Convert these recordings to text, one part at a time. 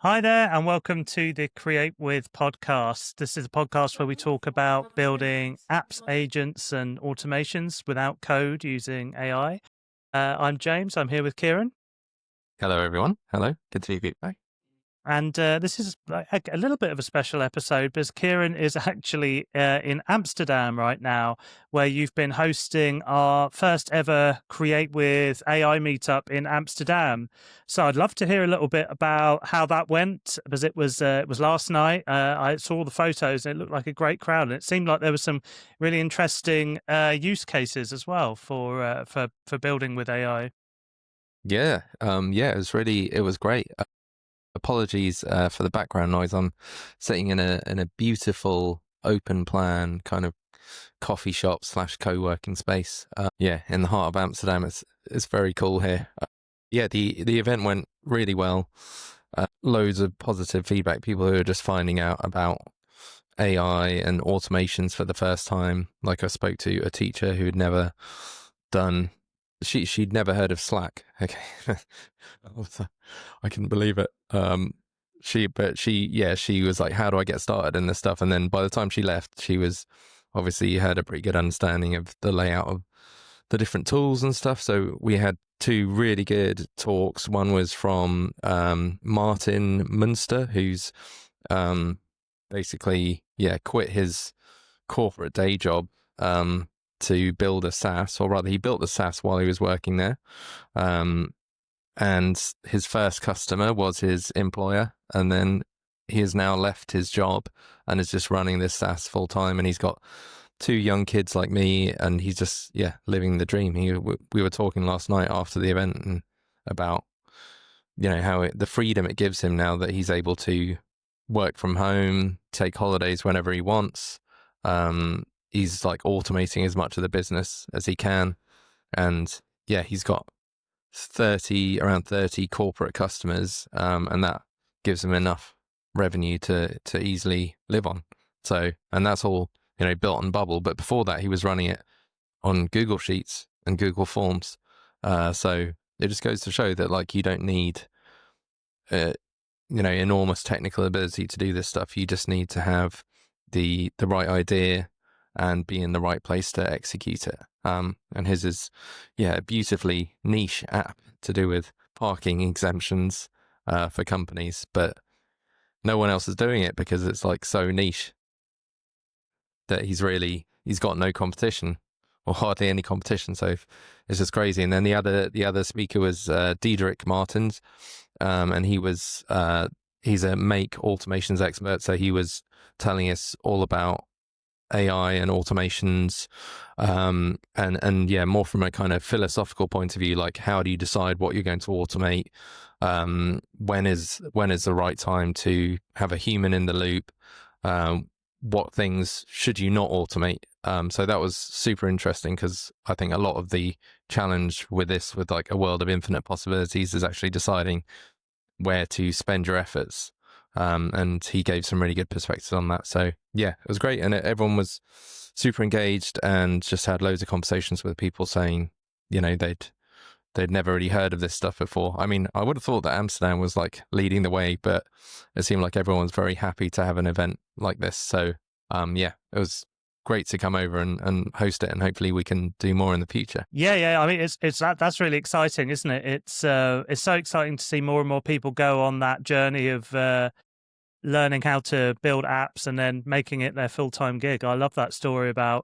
Hi there, and welcome to the Create With podcast. This is a podcast where we talk about building apps, agents, and automations without code using AI. I'm James. I'm here with Kieran. Hello, everyone. Hello. Good to be back. And this is a little bit of a special episode because Kieran is actually in Amsterdam right now, where you've been hosting our first ever Create With AI Meetup in Amsterdam. So I'd love to hear a little bit about how that went, because it was last night. I saw the photos and it looked like a great crowd, and it seemed like there were some really interesting use cases as well for building with AI. Yeah. It was great. Apologies for the background noise. I'm sitting in a beautiful open plan kind of coffee shop / co-working space. In the heart of Amsterdam. It's very cool here. The event went really well. Loads of positive feedback. People who are just finding out about AI and automations for the first time. Like, I spoke to a teacher who'd never done. She'd never heard of Slack. Okay, I couldn't believe it. She was like, "How do I get started in this stuff?" And then by the time she left, she was obviously had a pretty good understanding of the layout of the different tools and stuff. So we had two really good talks. One was from Maarten Munster, who's basically quit his corporate day job to build a SaaS, or rather he built the SaaS while he was working there. And his first customer was his employer, and then he has now left his job and is just running this SaaS full time. And he's got two young kids like me, and he's just living the dream. We were talking last night after the event and about how the freedom it gives him now that he's able to work from home, take holidays whenever he wants. He's like automating as much of the business as he can, and he's got around 30 corporate customers, and that gives him enough revenue to easily live on. So, and that's all built on Bubble. But before that, he was running it on Google Sheets and Google Forms. So it just goes to show that like you don't need enormous technical ability to do this stuff. You just need to have the right idea and be in the right place to execute it. And his is, a beautifully niche app to do with parking exemptions for companies, but no one else is doing it because it's like so niche that he's got no competition, or hardly any competition. So it's just crazy. And then the other speaker was Diederik Martens, and he's a make automations expert. So he was telling us all about AI and automations, and more from a kind of philosophical point of view, like how do you decide what you're going to automate? When is the right time to have a human in the loop? What things should you not automate? So that was super interesting, because I think a lot of the challenge with this, with like a world of infinite possibilities, is actually deciding where to spend your efforts. And he gave some really good perspectives on that. So it was great. And everyone was super engaged and just had loads of conversations with people saying, they'd never really heard of this stuff before. I mean, I would have thought that Amsterdam was like leading the way, but it seemed like everyone's very happy to have an event like this. So it was great to come over and host it, and hopefully we can do more in the future. Yeah. I mean, that's really exciting, isn't it? It's so exciting to see more and more people go on that journey of learning how to build apps and then making it their full-time gig. I love that story about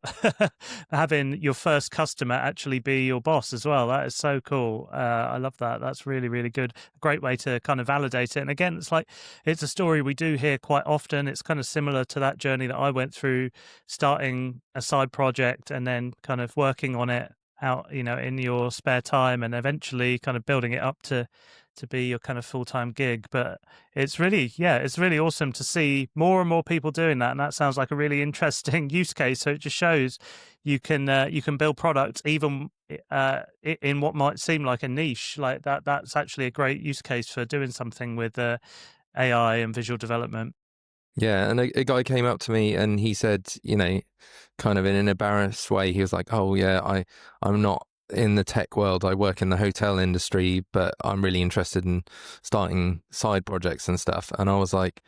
having your first customer actually be your boss as well. That is so cool. I love that. That's really, really good. A great way to kind of validate it. And again, it's a story we do hear quite often. It's kind of similar to that journey that I went through, starting a side project and then kind of working on it out, in your spare time, and eventually kind of building it up to be your kind of full-time gig. But it's really awesome to see more and more people doing that, and that sounds like a really interesting use case. So it just shows you can build products even in what might seem like a niche like that. That's actually a great use case for doing something with AI and visual development. Yeah, and a guy came up to me and he said, kind of in an embarrassed way, he was like, "Oh yeah, I'm not in the tech world. I work in the hotel industry, but I'm really interested in starting side projects and stuff. And I was like,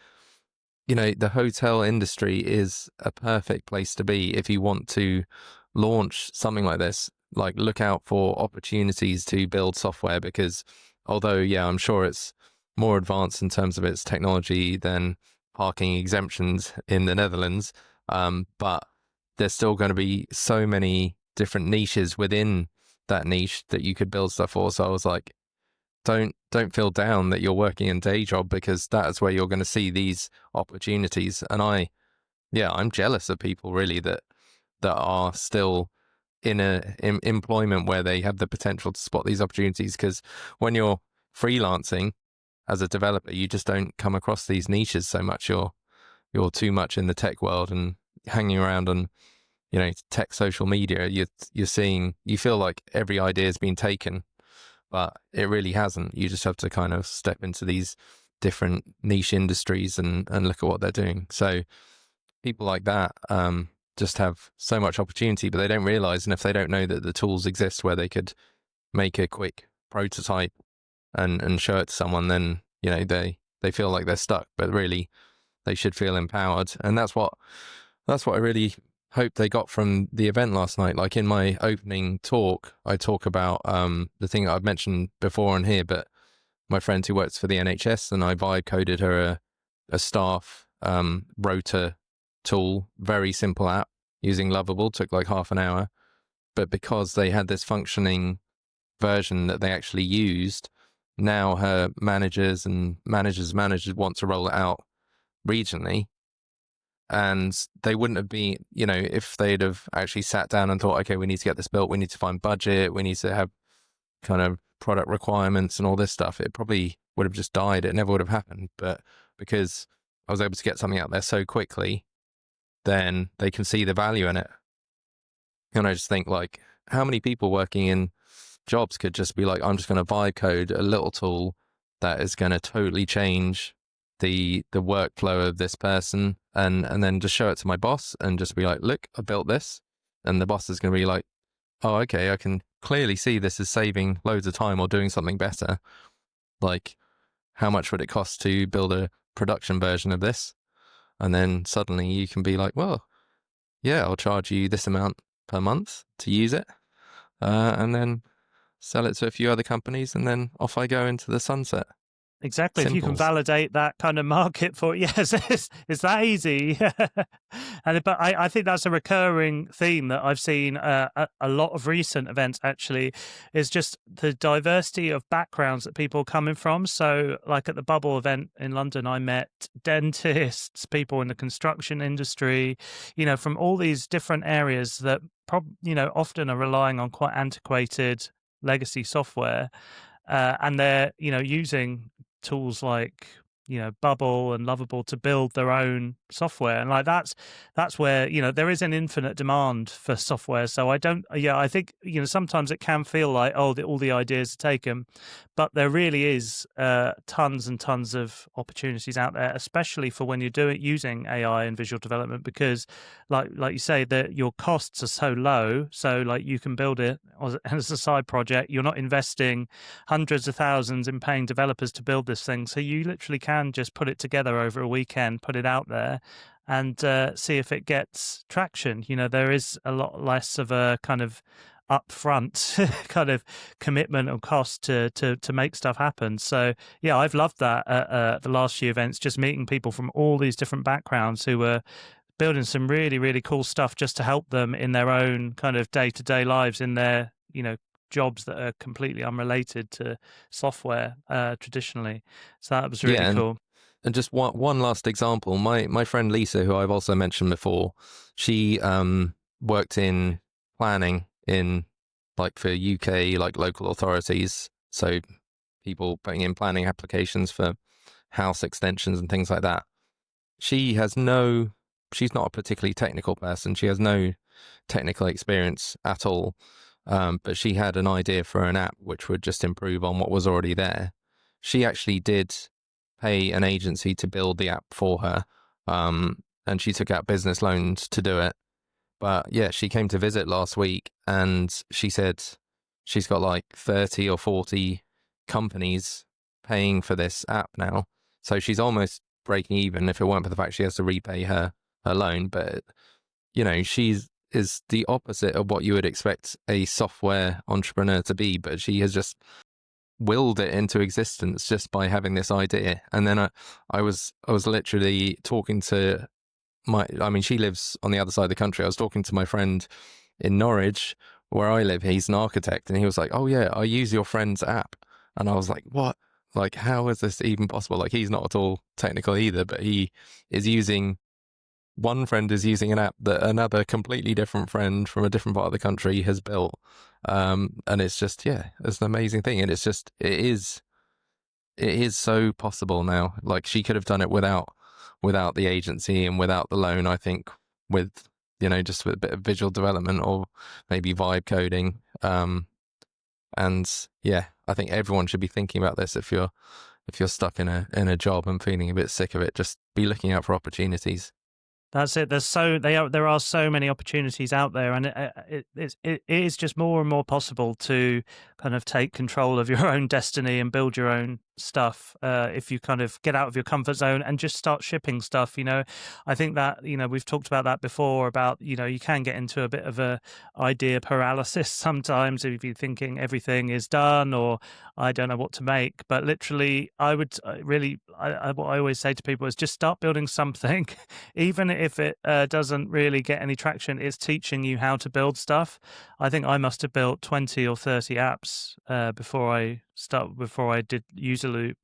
the hotel industry is a perfect place to be if you want to launch something like this. Like, look out for opportunities to build software, because although, I'm sure it's more advanced in terms of its technology than parking exemptions in the Netherlands, but there's still going to be so many different niches within that niche that you could build stuff for. So I was like, don't feel down that you're working in day job, because that's where you're going to see these opportunities. And I'm jealous of people really that are still in employment where they have the potential to spot these opportunities, because when you're freelancing as a developer, you just don't come across these niches so much. You're too much in the tech world and hanging around on tech social media. You feel like every idea has been taken, but it really hasn't. You just have to kind of step into these different niche industries and look at what they're doing. So people like that just have so much opportunity, but they don't realize, and if they don't know that the tools exist where they could make a quick prototype and show it to someone, then they feel like they're stuck. But really, they should feel empowered, and that's what I really hope they got from the event last night. Like, in my opening talk, I talk about the thing that I've mentioned before on here, but my friend who works for the NHS, and I vibe coded her a staff rota tool, very simple app using Lovable, took like half an hour. But because they had this functioning version that they actually used, now her managers and managers want to roll it out regionally. And they wouldn't have been, if they'd have actually sat down and thought, okay, we need to get this built, we need to find budget, we need to have kind of product requirements and all this stuff, it probably would have just died. It never would have happened. But because I was able to get something out there so quickly, then they can see the value in it. And I just think, like, how many people working in jobs could just be like, I'm just going to vibe code a little tool that is going to totally change the workflow of this person, and then just show it to my boss and just be like, look, I built this. And the boss is going to be like, oh, okay, I can clearly see this is saving loads of time or doing something better. Like, how much would it cost to build a production version of this? And then suddenly you can be like, well, yeah, I'll charge you this amount per month to use it, and then sell it to a few other companies, and then off I go into the sunset. Exactly. Simples. If you can validate that kind of market for, yes, it's that easy. But I think that's a recurring theme that I've seen a lot of recent events, actually, is just the diversity of backgrounds that people are coming from. So like at the Bubble event in London, I met dentists, people in the construction industry, from all these different areas that often are relying on quite antiquated legacy software. And they're, using tools like, Bubble and Lovable to build their own software. And like that's where, there is an infinite demand for software. So I think, sometimes it can feel like, all the ideas are taken, but there really is tons and tons of opportunities out there, especially for when you're using AI and visual development, because like you say, that your costs are so low. So like you can build it as a side project. You're not investing hundreds of thousands in paying developers to build this thing. So you literally can just put it together over a weekend, put it out there, and see if it gets traction. There is a lot less of a kind of upfront kind of commitment or cost to make stuff happen. So yeah, I've loved that at the last few events, just meeting people from all these different backgrounds who were building some really, really cool stuff just to help them in their own kind of day-to-day lives, in their, jobs that are completely unrelated to software traditionally. So that was really cool. And just one last example, my friend Lisa, who I've also mentioned before, she worked in planning in for UK local authorities, so people putting in planning applications for house extensions and things like that. She's not a particularly technical person. She has no technical experience at all. But she had an idea for an app which would just improve on what was already there. She actually did pay an agency to build the app for her, and she took out business loans to do it. But yeah, she came to visit last week, and she said she's got like 30 or 40 companies paying for this app now. So she's almost breaking even if it weren't for the fact she has to repay her loan. But, she's is the opposite of what you would expect a software entrepreneur to be, but she has just willed it into existence just by having this idea. And then I was literally talking to she lives on the other side of the country. I was talking to my friend in Norwich where I live. He's an architect, and he was like, "Oh yeah, I use your friend's app." And I was like, "What? Like, how is this even possible?" Like, he's not at all technical either, but one friend is using an app that another completely different friend from a different part of the country has built. And it's just, it's an amazing thing. And it is so possible now. Like, she could have done it without the agency and without the loan, I think, with, just with a bit of visual development or maybe vibe coding. And I think everyone should be thinking about this. If you're stuck in a job and feeling a bit sick of it, just be looking out for opportunities. That's it. There are so many opportunities out there, and it is just more and more possible to kind of take control of your own destiny and build your own stuff if you kind of get out of your comfort zone and just start shipping stuff. I think that we've talked about that before, about you can get into a bit of a idea paralysis sometimes if you're thinking everything is done or I don't know what to make. But literally, what I always say to people is just start building something. Even if it doesn't really get any traction, it's teaching you how to build stuff. I think I must have built 20 or 30 apps before I did User Loop.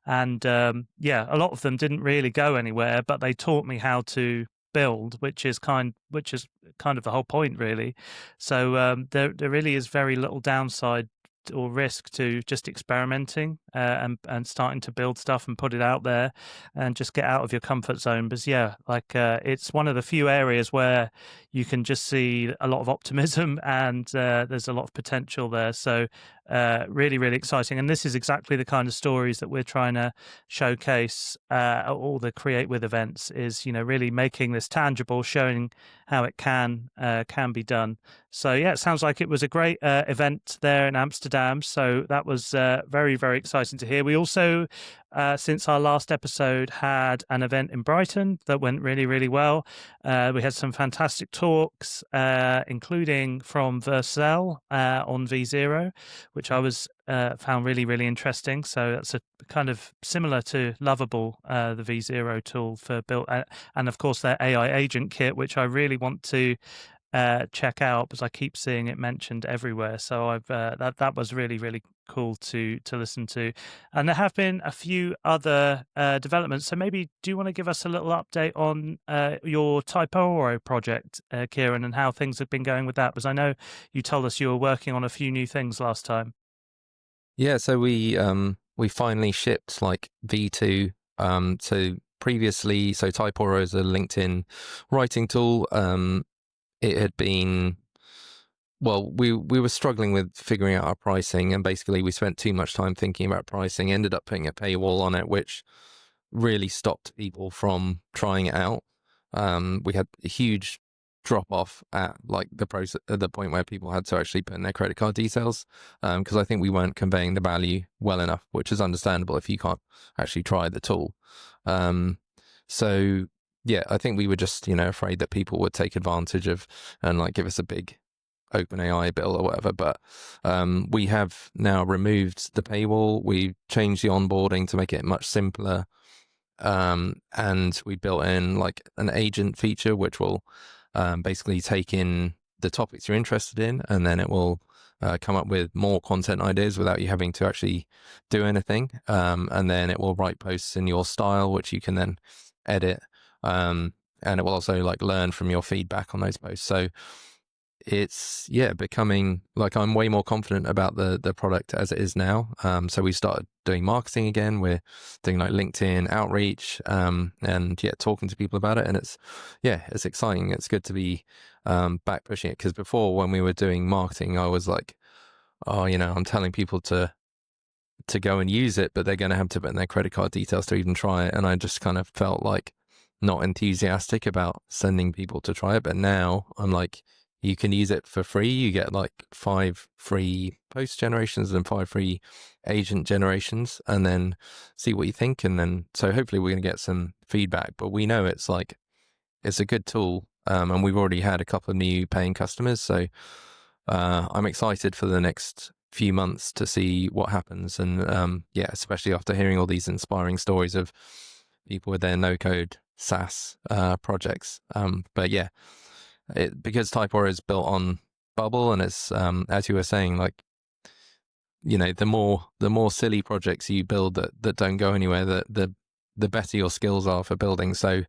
And a lot of them didn't really go anywhere, but they taught me how to build, which is kind of the whole point, really. So there really is very little downside or risk to just experimenting and starting to build stuff and put it out there and just get out of your comfort zone. Because it's one of the few areas where you can just see a lot of optimism and there's a lot of potential there. So really, really exciting. And this is exactly the kind of stories that we're trying to showcase at all the Create With events, is really making this tangible, showing how it can be done. So it sounds like it was a great event there in Amsterdam. So that was very, very exciting to hear. We also, since our last episode, had an event in Brighton that went really, really well. We had some fantastic talks, including from Vercel on V0, which I found really, really interesting. So that's a kind of similar to Lovable, the V0 tool for built, and of course their AI agent kit, which I really want to check out because I keep seeing it mentioned everywhere. So I've that was really, really cool to listen to. And there have been a few other developments. So maybe do you want to give us a little update on your Typoro project, Kieran, and how things have been going with that? Because I know you told us you were working on a few new things last time. Yeah, so we finally shipped like V2. So previously, Typoro is a LinkedIn writing tool. It had been, we were struggling with figuring out our pricing, and basically we spent too much time thinking about pricing, ended up putting a paywall on it, which really stopped people from trying it out. We had a huge drop off at like the point where people had to actually put in their credit card details, because I think we weren't conveying the value well enough, which is understandable if you can't actually try the tool. So I think we were just, afraid that people would take advantage of and like give us a big OpenAI bill or whatever. But we have now removed the paywall. We changed the onboarding to make it much simpler. And we built in like an agent feature, which will basically take in the topics you're interested in, and then it will come up with more content ideas without you having to actually do anything. And then it will write posts in your style, which you can then edit. And it will also like learn from your feedback on those posts. So it's becoming like, I'm way more confident about the product as it is now. So we started doing marketing again. We're doing like LinkedIn outreach, and talking to people about it. And it's exciting. It's good to be back pushing it, because before, when we were doing marketing, I was like, I'm telling people to go and use it, but they're going to have to put in their credit card details to even try it. And I just kind of felt like not enthusiastic about sending people to try it. But now I'm like, You can use it for free. You get like 5 free post generations and 5 free agent generations, and then see what you think. And then, so hopefully we're going to get some feedback, but we know it's a good tool. And we've already had a couple of new paying customers. So I'm excited for the next few months to see what happens. And especially after hearing all these inspiring stories of people with their no-code SaaS projects. But yeah, because Typoro is built on Bubble, and it's as you were saying, like, the more silly projects you build that don't go anywhere, the better your skills are for building. So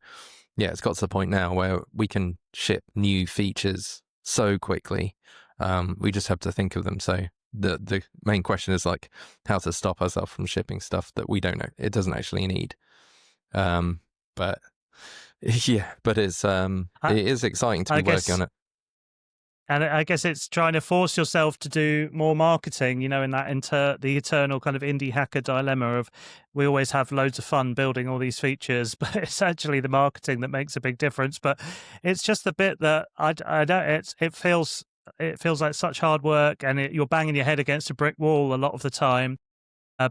yeah, it's got to the point now where we can ship new features so quickly. We just have to think of them. So the main question is like how to stop ourselves from shipping stuff that we don't know it doesn't actually need. But yeah, but it is exciting to be working on it. And I guess it's trying to force yourself to do more marketing, in that the eternal kind of indie hacker dilemma of we always have loads of fun building all these features, but it's actually the marketing that makes a big difference. But it's just the bit that I don't. It feels like such hard work, and you're banging your head against a brick wall a lot of the time.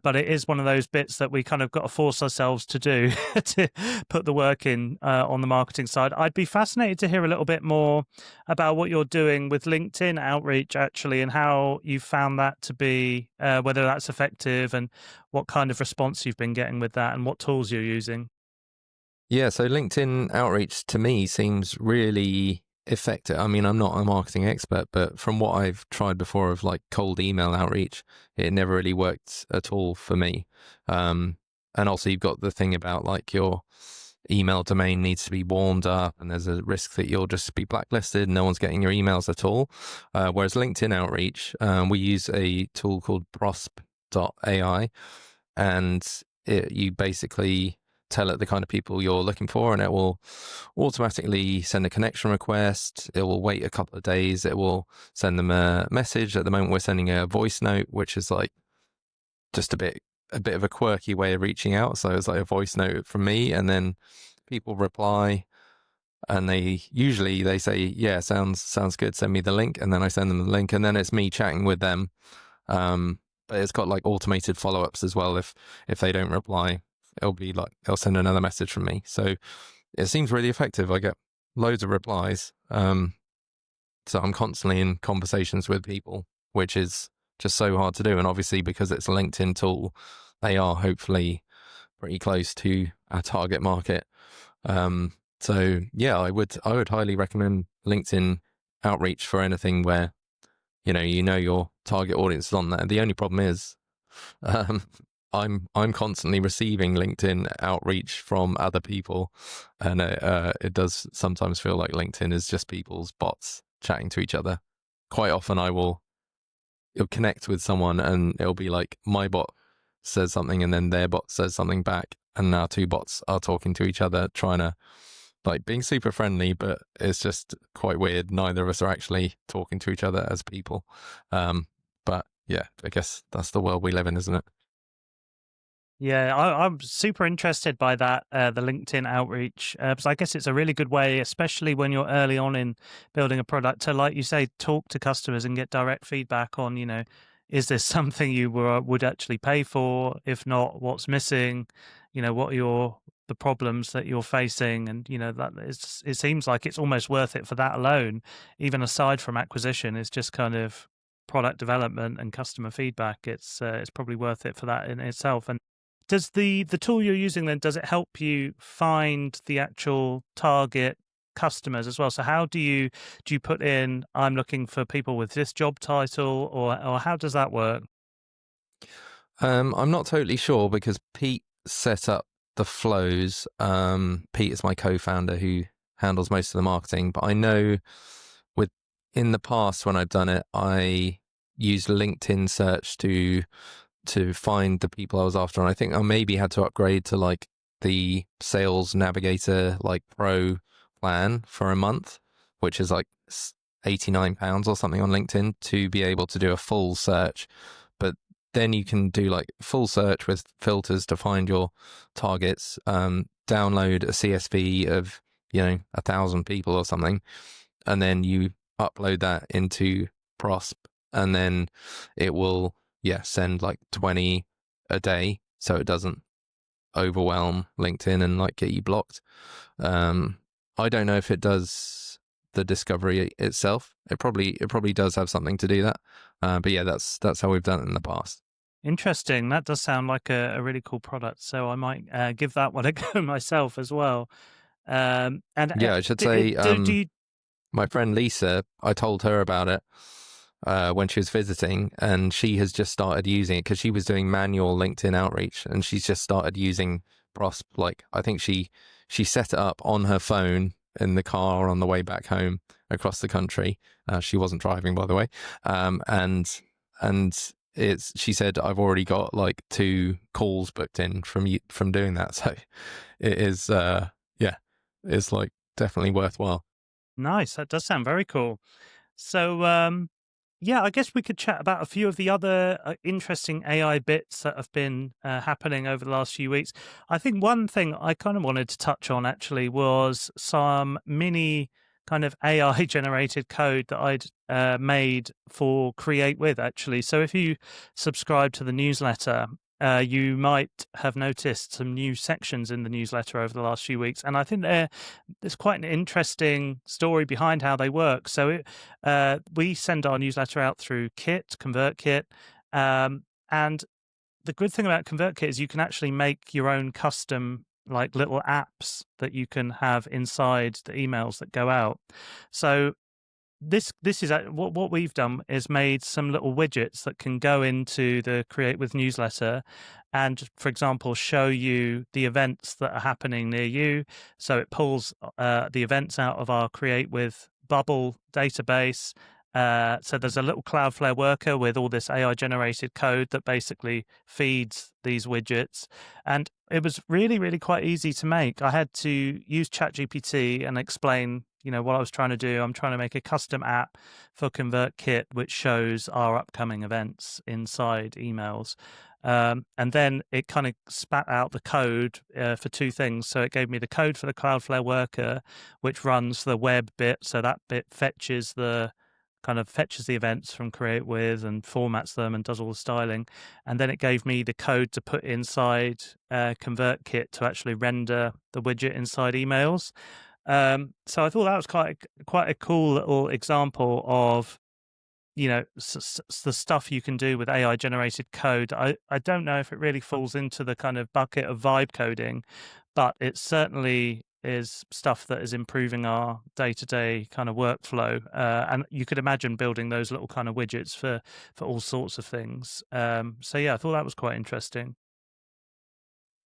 But it is one of those bits that we kind of got to force ourselves to do to put the work in on the marketing side. I'd be fascinated to hear a little bit more about what you're doing with LinkedIn outreach, actually, and how you found that to be, whether that's effective and what kind of response you've been getting with that and what tools you're using. Yeah, so LinkedIn outreach to me seems really effective. I mean, I'm not a marketing expert, but from what I've tried before of like cold email outreach, it never really worked at all for me. And also you've got the thing about like your email domain needs to be warmed up, and there's a risk that you'll just be blacklisted and no one's getting your emails at all. Whereas LinkedIn outreach, we use a tool called prosp.ai, and you basically tell it the kind of people you're looking for, and it will automatically send a connection request. It will wait a couple of days. It will send them a message. At the moment, we're sending a voice note, which is like just a bit of a quirky way of reaching out. So it's like a voice note from me, and then people reply, and they say, yeah, sounds good. Send me the link, and then I send them the link, and then it's me chatting with them. But it's got like automated follow-ups as well. If they don't reply, it'll be like they'll send another message from me. So it seems really effective. I get loads of replies. So I'm constantly in conversations with people, which is just so hard to do. And obviously because it's a LinkedIn tool, they are hopefully pretty close to our target market. So yeah, I would highly recommend LinkedIn outreach for anything where your target audience is on there. The only problem is I'm constantly receiving LinkedIn outreach from other people, and it does sometimes feel like LinkedIn is just people's bots chatting to each other. Quite often you'll connect with someone and it'll be like my bot says something and then their bot says something back, and now two bots are talking to each other, trying to like being super friendly, but it's just quite weird. Neither of us are actually talking to each other as people. But yeah, I guess that's the world we live in, isn't it? Yeah, I'm super interested by that, the LinkedIn outreach, because I guess it's a really good way, especially when you're early on in building a product, to, like you say, talk to customers and get direct feedback on, is this something you would actually pay for? If not, what's missing? What are the problems that you're facing? And, it seems like it's almost worth it for that alone, even aside from acquisition. It's just kind of product development and customer feedback. It's probably worth it for that in itself. And does the tool you're using then, does it help you find the actual target customers as well? So how do you put in, I'm looking for people with this job title, or how does that work? I'm not totally sure because Pete set up the flows. Pete is my co-founder who handles most of the marketing, but I know in the past when I've done it, I used LinkedIn search to find the people I was after. And I think I maybe had to upgrade to like the Sales Navigator like Pro plan for a month, which is like £89 or something on LinkedIn to be able to do a full search. But then you can do like full search with filters to find your targets, download a CSV of 1,000 people or something, and then you upload that into Prosp, and then it will send like 20 a day, so it doesn't overwhelm LinkedIn and like get you blocked. I don't know if it does the discovery itself. It probably does have something to do that. But yeah, that's how we've done it in the past. Interesting. That does sound like a really cool product. So I might give that one a go myself as well. And Yeah, I should say, my friend Lisa, I told her about it when she was visiting, and she has just started using it because she was doing manual LinkedIn outreach, and she's just started using Prosp. Like, I think she set it up on her phone in the car on the way back home across the country. She wasn't driving, by the way. And she said, I've already got like 2 calls booked in from doing that. So it is, it's like definitely worthwhile. Nice. That does sound very cool. So, yeah, I guess we could chat about a few of the other interesting AI bits that have been happening over the last few weeks. I think one thing I kind of wanted to touch on actually was some mini kind of AI generated code that I'd made for Create With, actually. So if you subscribe to the newsletter, you might have noticed some new sections in the newsletter over the last few weeks. And I think there's quite an interesting story behind how they work. So we send our newsletter out through ConvertKit. And the good thing about ConvertKit is you can actually make your own custom like little apps that you can have inside the emails that go out. So this is what we've done is made some little widgets that can go into the Create With newsletter and, for example, show you the events that are happening near you. So it pulls the events out of our Create With Bubble database. So there's a little Cloudflare worker with all this AI generated code that basically feeds these widgets. And it was really, really quite easy to make. I had to use ChatGPT and explain, what I was trying to do. I'm trying to make a custom app for ConvertKit, which shows our upcoming events inside emails. And then it kind of spat out the code for 2 things. So it gave me the code for the Cloudflare worker, which runs the web bit. So that bit fetches the events from Create With and formats them and does all the styling. And then it gave me the code to put inside ConvertKit to actually render the widget inside emails. So I thought that was quite a cool little example of, the stuff you can do with AI generated code. I don't know if it really falls into the kind of bucket of vibe coding, but it certainly is stuff that is improving our day-to-day kind of workflow. And you could imagine building those little kind of widgets for all sorts of things. So yeah, I thought that was quite interesting.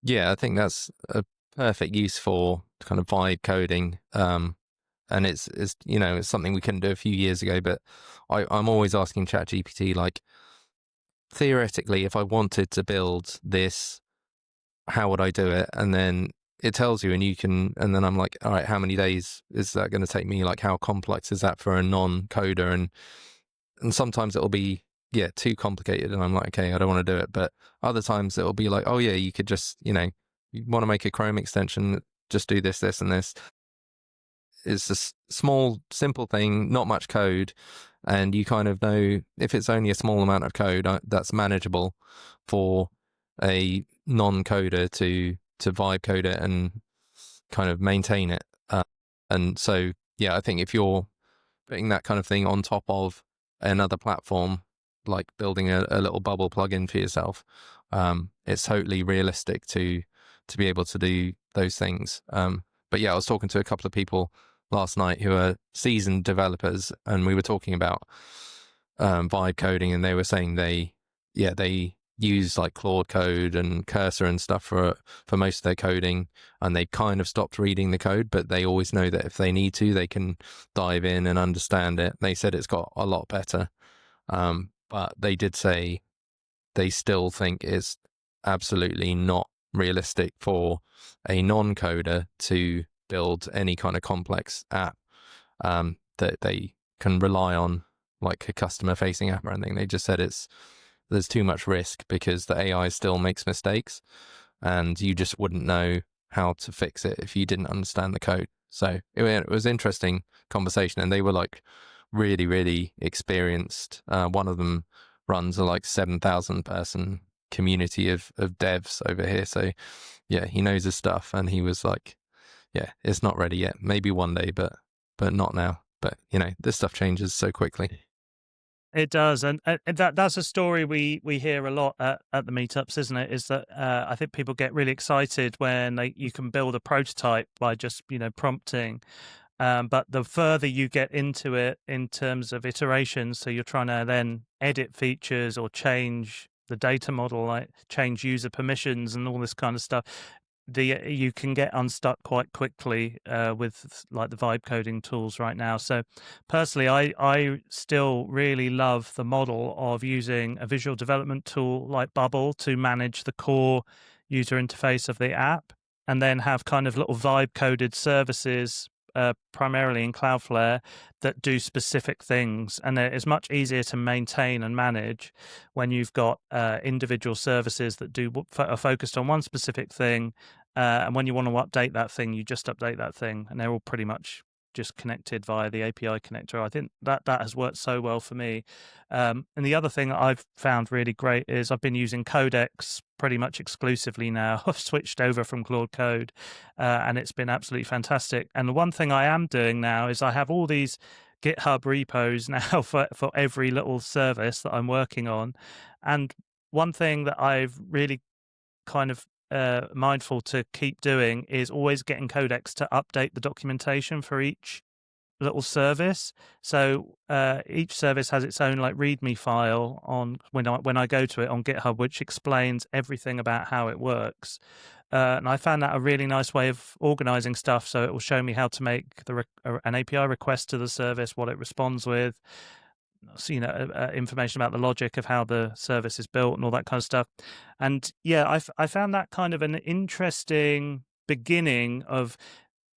Yeah, I think that's a perfect use for kind of vibe coding. And it's it's something we couldn't do a few years ago, but I'm always asking ChatGPT, like, theoretically, if I wanted to build this, how would I do it? And then it tells you, and then I'm like, all right, how many days is that going to take me? Like, how complex is that for a non-coder? And sometimes it'll be, too complicated. And I'm like, okay, I don't want to do it. But other times it'll be like, oh yeah, you could just, you want to make a Chrome extension, just do this, this, and this. It's a small, simple thing, not much code. And you kind of know if it's only a small amount of code, that's manageable for a non-coder to vibe code it and kind of maintain it. And so, I think if you're putting that kind of thing on top of another platform, like building a little Bubble plugin for yourself, it's totally realistic to be able to do those things. But yeah, I was talking to a couple of people last night who are seasoned developers, and we were talking about vibe coding, and they were saying they use like Claude Code and Cursor and stuff for most of their coding, and they kind of stopped reading the code, but they always know that if they need to, they can dive in and understand it. They said it's got a lot better, but they did say they still think it's absolutely not realistic for a non-coder to build any kind of complex app that they can rely on, like a customer-facing app or anything. They just said there's too much risk because the AI still makes mistakes, and you just wouldn't know how to fix it if you didn't understand the code. So it was an interesting conversation, and they were like, really, really experienced. One of them runs a like 7,000 person community of devs over here. So yeah, he knows his stuff, and he was like, yeah, it's not ready yet. Maybe one day, but not now. But this stuff changes so quickly. It does, and that's a story we hear a lot at the meetups, isn't it? Is that I think people get really excited when you can build a prototype by just prompting, but the further you get into it in terms of iterations, so you're trying to then edit features or change the data model, like change user permissions and all this kind of stuff, you can get unstuck quite quickly with like the vibe coding tools right now. So personally, I still really love the model of using a visual development tool like Bubble to manage the core user interface of the app, and then have kind of little vibe coded services primarily in Cloudflare that do specific things, and it's much easier to maintain and manage when you've got individual services that are focused on one specific thing, and when you want to update that thing, you just update that thing, and they're all pretty much just connected via the API connector. I think that has worked so well for me. And the other thing that I've found really great is I've been using Codex pretty much exclusively now. I've switched over from Claude Code, and it's been absolutely fantastic. And the one thing I am doing now is I have all these GitHub repos now for every little service that I'm working on. And one thing that I've really kind of mindful to keep doing is always getting Codex to update the documentation for each little service. So each service has its own like README file on when I go to it on GitHub, which explains everything about how it works. And I found that a really nice way of organizing stuff. So it will show me how to make an API request to the service, what it responds with, so, information about the logic of how the service is built and all that kind of stuff. And yeah, I found that kind of an interesting beginning of,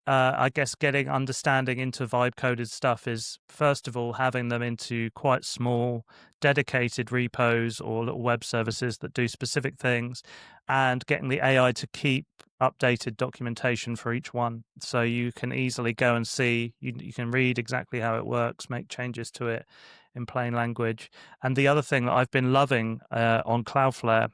I guess, getting understanding into vibe coded stuff is, first of all, having them into quite small dedicated repos or little web services that do specific things, and getting the AI to keep updated documentation for each one. So you can easily go and see, you can read exactly how it works, make changes to it in plain language. And the other thing that I've been loving on Cloudflare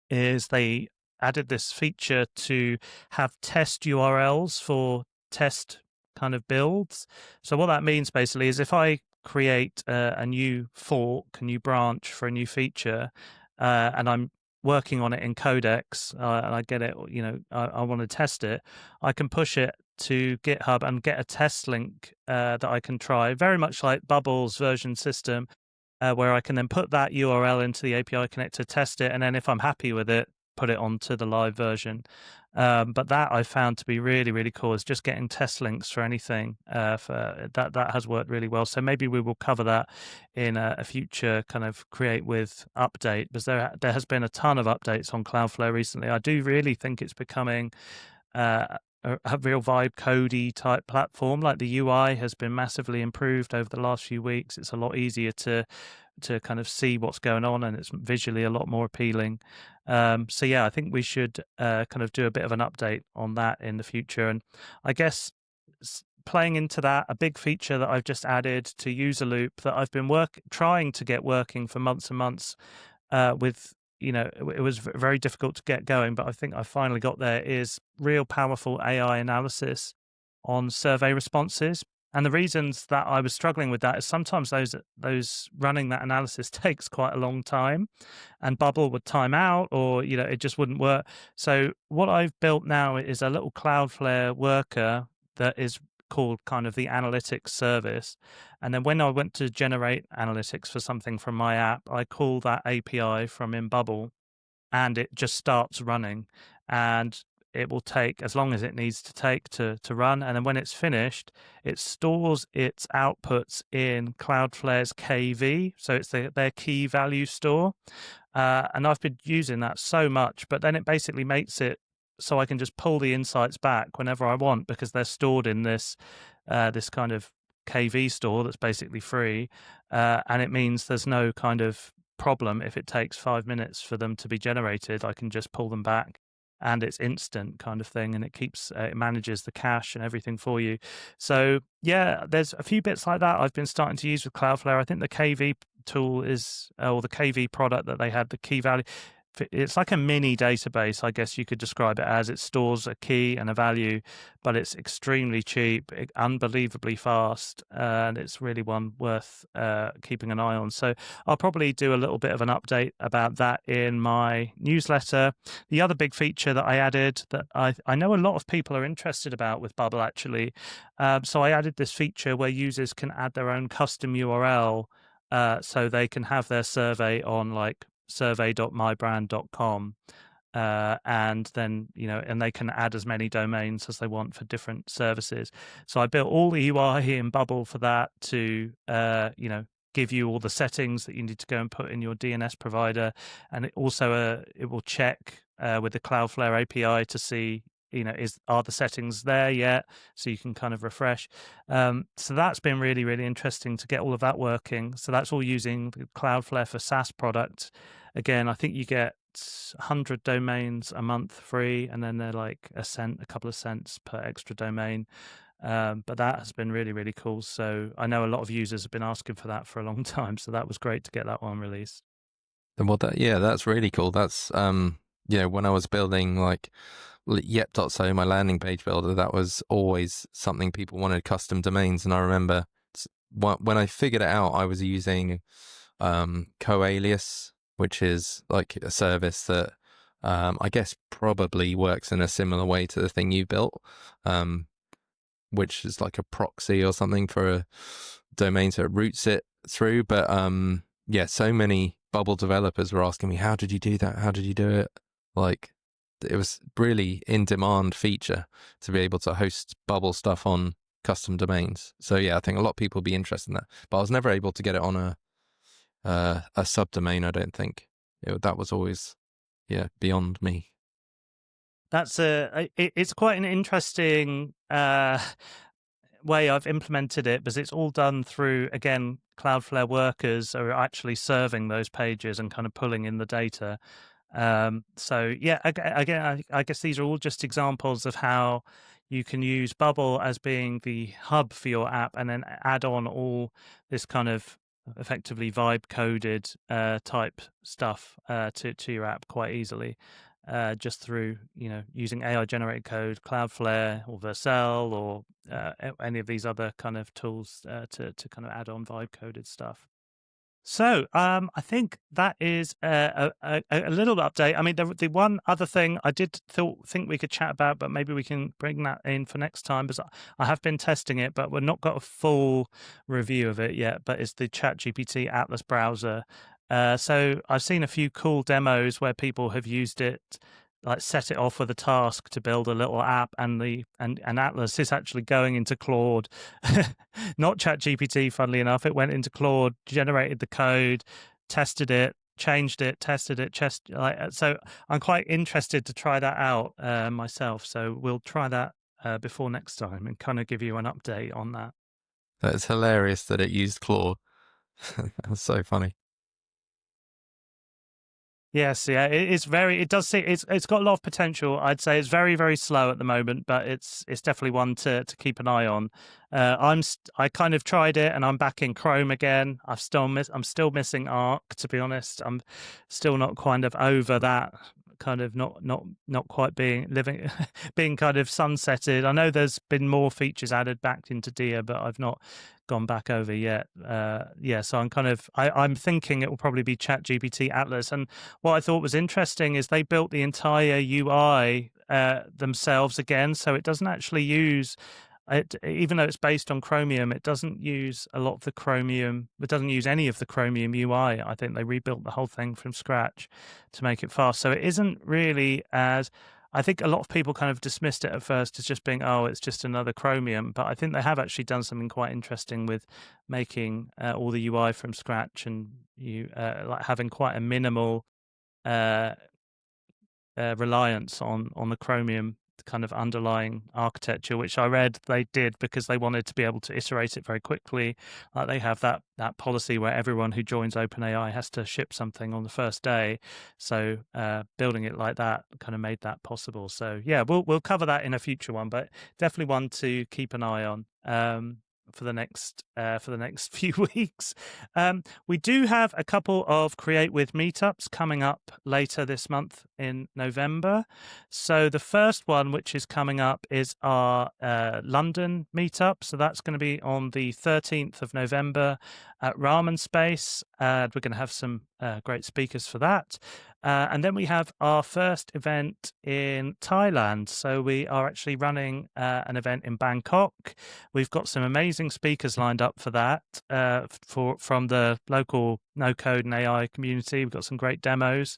is they added this feature to have test URLs for test kind of builds. So what that means basically is if I create a new fork, a new branch for a new feature, and I'm working on it in Codex, and I get it, I want to test it, I can push it to GitHub and get a test link that I can try, very much like Bubble's version system, where I can then put that URL into the API connector, test it, and then if I'm happy with it, put it onto the live version. But that I found to be really, really cool, is just getting test links for anything. For that has worked really well. So maybe we will cover that in a future kind of Create With update, because there has been a ton of updates on Cloudflare recently. I do really think it's becoming a real vibe codey type platform. Like the UI has been massively improved over the last few weeks. It's a lot easier to kind of see what's going on, and it's visually a lot more appealing. So yeah, I think we should kind of do a bit of an update on that in the future. And I guess playing into that, a big feature that I've just added to User Loop that I've been trying to get working for months and months with, it was very difficult to get going, but I think I finally got there, is real powerful AI analysis on survey responses. And the reasons that I was struggling with that is sometimes those running that analysis takes quite a long time, and Bubble would time out, or it just wouldn't work. So what I've built now is a little Cloudflare worker that is called kind of the analytics service. And then when I went to generate analytics for something from my app, I call that API from in Bubble, and it just starts running, and it will take as long as it needs to take to run. And then when it's finished, it stores its outputs in Cloudflare's KV. So it's their key value store. And I've been using that so much, but then it basically makes it so I can just pull the insights back whenever I want, because they're stored in this kind of KV store that's basically free. And it means there's no kind of problem if it takes 5 minutes for them to be generated. I can just pull them back. and it's instant kind of thing, and it manages the cache and everything for you. So yeah, there's a few bits like that I've been starting to use with Cloudflare. I think the KV tool is, or the KV product that they had, the key value, it's like a mini database, I guess you could describe it as. It stores a key and a value, but it's extremely cheap, unbelievably fast, and it's really one worth keeping an eye on. So I'll probably do a little bit of an update about that in my newsletter. The other big feature that I added that I know a lot of people are interested about with Bubble, actually. So I added this feature where users can add their own custom URL, so they can have their survey on like survey.mybrand.com, and then and they can add as many domains as they want for different services. So I built all the UI in Bubble for that to give you all the settings that you need to go and put in your DNS provider, and it also it will check with the Cloudflare API to see are the settings there yet, so you can kind of refresh. So that's been really, really interesting to get all of that working. So that's all using the Cloudflare for SaaS product. Again, I think you get 100 domains a month free, and then they're like a couple of cents per extra domain. But that has been really, really cool. So I know a lot of users have been asking for that for a long time, so that was great to get that one released. Well, that's really cool. That's when I was building like yep.so, my landing page builder, that was always something people wanted, custom domains. And I remember when I figured it out, I was using Coalius, which is like a service that I guess probably works in a similar way to the thing you built, which is like a proxy or something for a domain, so it routes it through. But so many Bubble developers were asking me, how did you do that? How did you do it? Like, it was really in demand feature to be able to host Bubble stuff on custom domains. So yeah, I think a lot of people will be interested in that, but I was never able to get it on a subdomain. I don't think that was always beyond me. That's it's quite an interesting way I've implemented it, because it's all done through, again, Cloudflare workers are actually serving those pages and kind of pulling in the data. So yeah, again, I guess these are all just examples of how you can use Bubble as being the hub for your app, and then add on all this kind of effectively vibe coded type stuff to your app quite easily, just through using AI generated code, Cloudflare or Vercel or any of these other kind of tools to kind of add on vibe coded stuff. So I think that is a little update. I mean, the one other thing I did think we could chat about, but maybe we can bring that in for next time, because I have been testing it, but we've not got a full review of it yet. But it's the ChatGPT Atlas browser. So I've seen a few cool demos where people have used it, like set it off with a task to build a little app, and Atlas is actually going into Claude, not ChatGPT. Funnily enough, it went into Claude, generated the code, tested it, changed it, tested it. So I'm quite interested to try that out myself. So we'll try that before next time and kind of give you an update on that. That's hilarious that it used Claude. That's so funny. Yes, yeah, it does see it's got a lot of potential. I'd say it's very, very slow at the moment, but it's definitely one to keep an eye on. I kind of tried it, and I'm back in Chrome again. I'm still missing Arc, to be honest. I'm still not kind of over that, kind of not quite being kind of sunsetted. I know there's been more features added back into Dia, but I've not gone back over yet. So I'm thinking it will probably be ChatGPT Atlas. And what I thought was interesting is they built the entire UI themselves again, so it doesn't actually use it, even though it's based on Chromium. It doesn't use a lot of the Chromium. It doesn't use any of the Chromium UI. I think they rebuilt the whole thing from scratch to make it fast. So it isn't really as, I think a lot of people kind of dismissed it at first as just being, oh, it's just another Chromium. But I think they have actually done something quite interesting with making all the UI from scratch, and you like having quite a minimal reliance on the Chromium kind of underlying architecture, which I read they did because they wanted to be able to iterate it very quickly. Like they have that policy where everyone who joins OpenAI has to ship something on the first day. So building it like that kind of made that possible. So yeah, we'll cover that in a future one, but definitely one to keep an eye on. For the next few weeks. We do have a couple of Create With meetups coming up later this month in November. So the first one, which is coming up, is our London meetup. So that's going to be on the 13th of November at Ramen Space. We're going to have some great speakers for that. And then we have our first event in Thailand. So we are actually running an event in Bangkok. We've got some amazing speakers lined up for that from the local no-code and AI community. We've got some great demos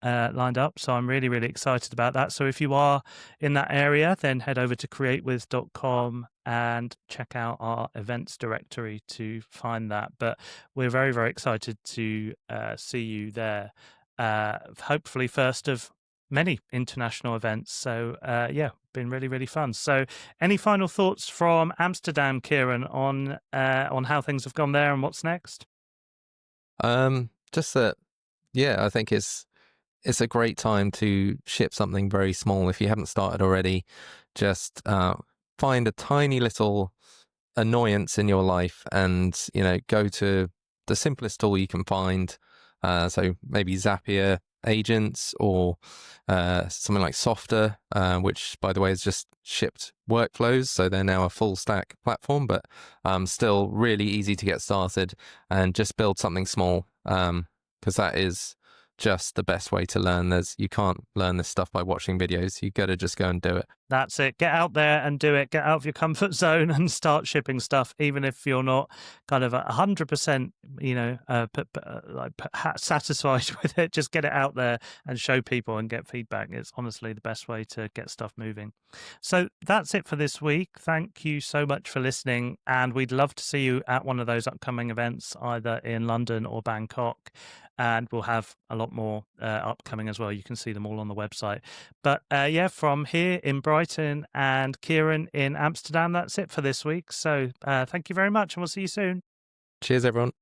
lined up. So I'm really, really excited about that. So if you are in that area, then head over to createwith.com and check out our events directory to find that. But we're very, very excited to see you there. Hopefully first of many international events. So yeah, been really, really fun. So any final thoughts from Amsterdam, Kieran, on how things have gone there and what's next? Just that, yeah, I think it's a great time to ship something very small. If you haven't started already, just find a tiny little annoyance in your life and, go to the simplest tool you can find. So maybe Zapier agents or something like Softer, which, by the way, has just shipped workflows. So they're now a full stack platform, but still really easy to get started and just build something small, because that is just the best way to learn. You can't learn this stuff by watching videos. You got to just go and do it. That's it. Get out there and do it. Get out of your comfort zone and start shipping stuff, even if you're not kind of 100%, satisfied with it. Just get it out there and show people and get feedback. It's honestly the best way to get stuff moving. So that's it for this week. Thank you so much for listening. And we'd love to see you at one of those upcoming events, either in London or Bangkok. And we'll have a lot more upcoming as well. You can see them all on the website. But yeah, from here in Brighton and Kieran in Amsterdam, that's it for this week. So thank you very much, and we'll see you soon. Cheers, everyone.